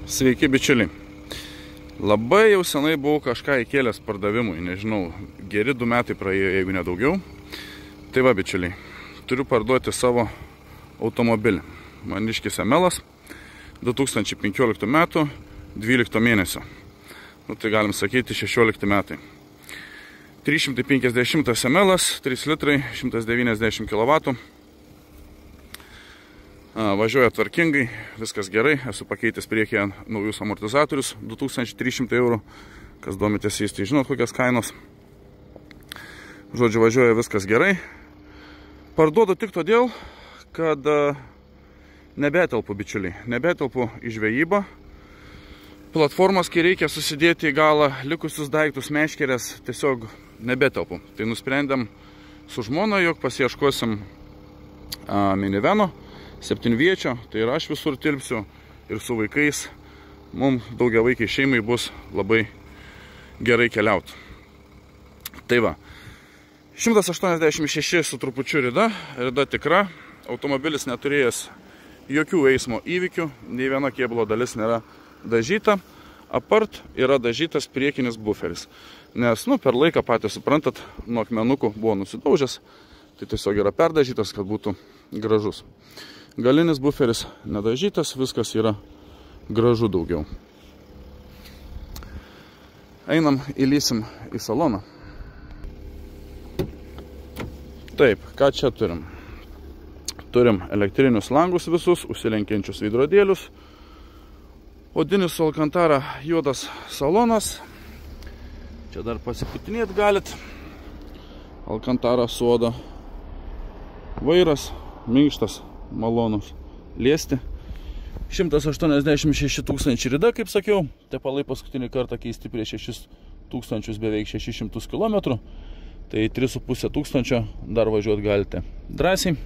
Sveiki bičiuliai. Labai jau senai buvau kažką įkėlęs pardavimui, nežinau, geri 2 metai praėjo, jeigu nedaugiau. Tai va bičiuliai, turiu parduoti savo automobilį. Maniškis Emelas 2015 metų 12 mėnesio. Tai galim sakyti 16 metai. 350 Emelas, 3 litrai, 190 kW. Važiuoja tvarkingai, viskas gerai, esu pakeitęs priekyje naujus amortizatorius, 2300 €, kas domitės jais, tai žinot kokias kainos. Žodžiu, važiuoja viskas gerai. Parduodu tik todėl, kad nebetelpu bičiuliai, nebetelpu į žvejybą. Platformas, kai reikia susidėti į galą likusius daiktus, meškerės, tiesiog nebetelpu. Tai nusprendėm su žmona, jog pasieškosim miniveno 7-viečio, tai ir aš visur tilpsiu ir su vaikais. Mums daugiavaikiai šeimai bus labai gerai keliauti. Tai va, 186 su trupučiu rida tikra, automobilis neturėjęs jokių eismo įvykių, nei viena kėbulo dalis nėra dažyta, apart yra dažytas priekinis buferis. Nes, per laiką patys suprantat, nuo akmenukų buvo nusidaužęs, tai tiesiog yra perdažytas, kad būtų gražus. Galinis buferis nedažytas, viskas yra gražu daugiau. Einam, įlysim į saloną. Taip, ką čia turim? Turim elektrinius langus visus, užsilenkiančius veidrodėlius. Odinis su Alcantara juodas salonas. Čia dar pasiputinėti galit. Alcantara soda. Vairas minkštas, malonus liesti. 186 000 rida, kaip sakiau. Tepalai paskutinį kartą keisti prie 6 000, beveik 600 km. Tai 3,5 tūkstančio dar važiuoti galite drąsiai.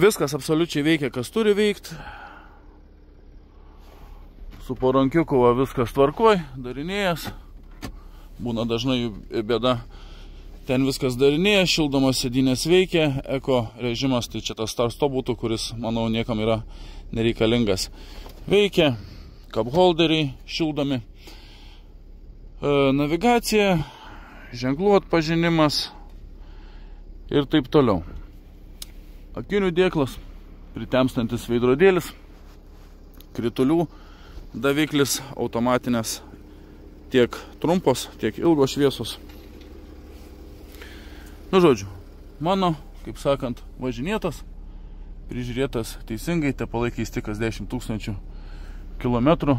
Viskas absoliučiai veikia, kas turi veikti. Su porankiuku viskas tvarkoj, darinėjas. Būna dažnai bėda. Ten viskas darinėja, šildomas sėdynės veikia, eko režimas, tai čia tas starsto būtų, kuris, manau, niekam yra nereikalingas. Veikia, cup holderiai šildomi, navigacija, ženklų atpažinimas ir taip toliau. Akinių dėklas, pritemstantis veidrodėlis, kritulių daviklis, automatinės tiek trumpos, tiek ilgos šviesos. Žodžiu, mano, kaip sakant, važinėtas, prižiūrėtas teisingai, tepalai keisti kas 10 000 km.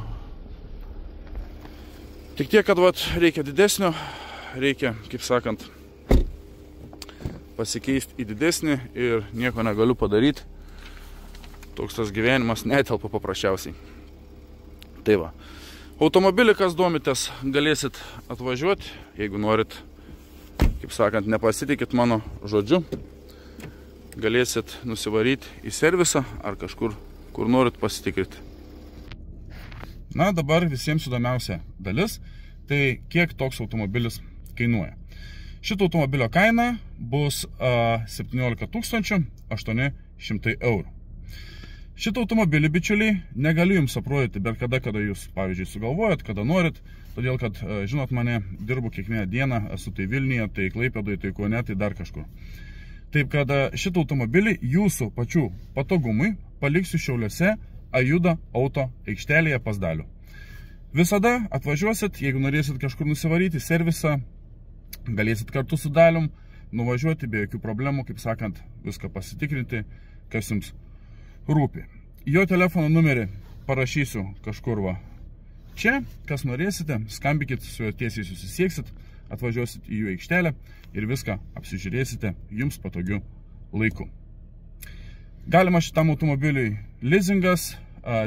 Tik tiek, kad reikia didesnio, reikia, kaip sakant, pasikeisti į didesnį ir nieko negaliu padaryti. Toks tas gyvenimas, netelpa paprasčiausiai. Tai va, automobilį, kas domitės, galėsit atvažiuoti, jeigu norit, kaip sakant, nepasitikit mano žodžiu, galėsit nusivaryti į servisą ar kažkur, kur norit pasitikrinti. Na, dabar visiems įdomiausia dalis, tai kiek toks automobilis kainuoja. Šito automobilio kaina bus 17 800 €. Šitą automobilį, bičiuliai, negaliu jums aprodyti bet kada jūs, pavyzdžiui, sugalvojat, kada norit, todėl, kad, žinot mane, dirbu kiekvieną dieną, esu tai Vilniuje, tai Klaipėdoje, tai Kaune, tai dar kažkur. Taip, kad šitą automobilį jūsų pačių patogumui paliksiu Šiauliuose Ajuda auto aikštelėje pas Dalių. Visada atvažiuosit, jeigu norėsit kažkur nusivaryti į servisą, galėsit kartu su Dalium nuvažiuoti be jokių problemų, kaip sakant, viską pasitikrinti, kas jums rūpi. Jo telefono numerį parašysiu kažkur va čia, kas norėsite, skambykit, su juo tiesiai susisieksit, atvažiuosit į jų aikštelę ir viską apsižiūrėsite jums patogiu laiku. Galima šitam automobiliui leasingas,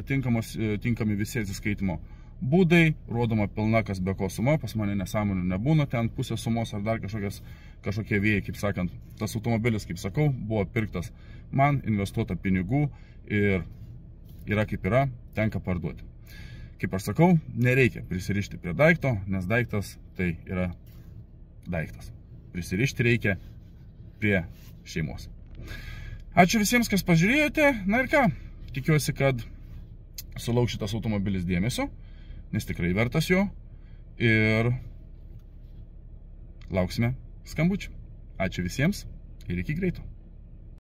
tinkami visi atsiskaitimo būdai, rodoma pilna kas be ko suma, pas mane nesąmonių nebūna, ten pusė sumos ar dar kažkokie vėjai, kaip sakant. Tas automobilis, kaip sakau, buvo pirktas man, investuota pinigų ir yra kaip yra, tenka parduoti. Kaip aš sakau, nereikia prisirišti prie daikto, nes daiktas tai yra daiktas. Prisirišti reikia prie šeimos. Ačiū visiems, kas pažiūrėjote. Na ir ką, tikiuosi, kad sulauks šitas automobilis dėmesio, nes tikrai vertas jo ir lauksime skambučių. Ačiū visiems ir iki greito.